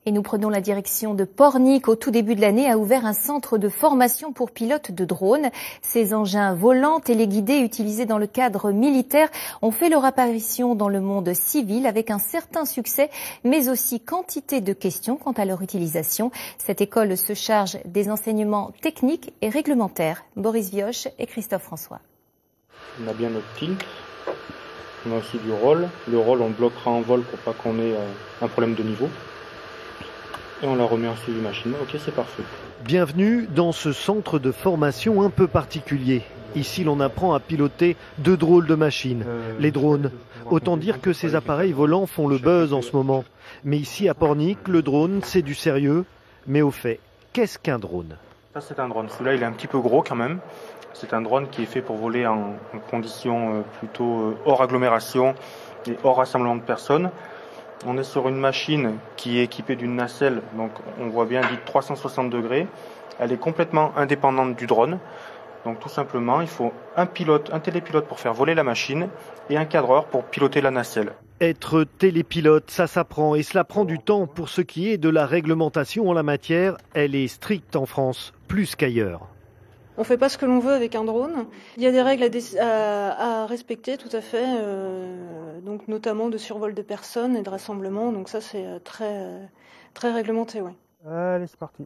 Et nous prenons la direction de Pornic. Au tout début de l'année, a ouvert un centre de formation pour pilotes de drones. Ces engins volants téléguidés utilisés dans le cadre militaire ont fait leur apparition dans le monde civil avec un certain succès, mais aussi quantité de questions quant à leur utilisation. Cette école se charge des enseignements techniques et réglementaires. Boris Vioche et Christophe François. On a bien notre tilt. On a aussi du roll. Le roll, on bloquera en vol pour pas qu'on ait un problème de niveau. Et on la remet en suivi machine. Ok, c'est parfait. Bienvenue dans ce centre de formation un peu particulier. Ici, l'on apprend à piloter deux drôles de machines, les drones. Autant dire que ces appareils volants font le buzz en ce moment. Mais ici, à Pornic, le drone, c'est du sérieux. Mais au fait, qu'est-ce qu'un drone? Ça, c'est un drone. Celui-là, il est un petit peu gros quand même. C'est un drone qui est fait pour voler en conditions plutôt hors agglomération et hors rassemblement de personnes. On est sur une machine qui est équipée d'une nacelle, donc on voit bien dite 360 degrés. Elle est complètement indépendante du drone. Donc tout simplement, il faut un télépilote pour faire voler la machine et un cadreur pour piloter la nacelle. Être télépilote, ça s'apprend et cela prend du temps. Pour ce qui est de la réglementation en la matière, elle est stricte en France, plus qu'ailleurs. On ne fait pas ce que l'on veut avec un drone. Il y a des règles à respecter tout à fait, donc notamment de survol de personnes et de rassemblement. Donc ça c'est très réglementé. Ouais. Allez, c'est parti.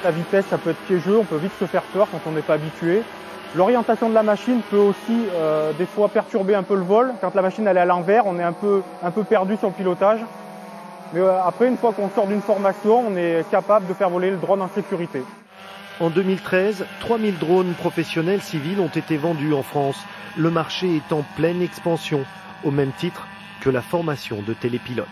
La vitesse, ça peut être piégeux, on peut vite se faire peur quand on n'est pas habitué. L'orientation de la machine peut aussi des fois perturber un peu le vol. Quand la machine elle est à l'envers, on est un peu perdu sur le pilotage. Mais après, une fois qu'on sort d'une formation, on est capable de faire voler le drone en sécurité. En 2013, 3000 drones professionnels civils ont été vendus en France. Le marché est en pleine expansion, au même titre que la formation de télépilotes.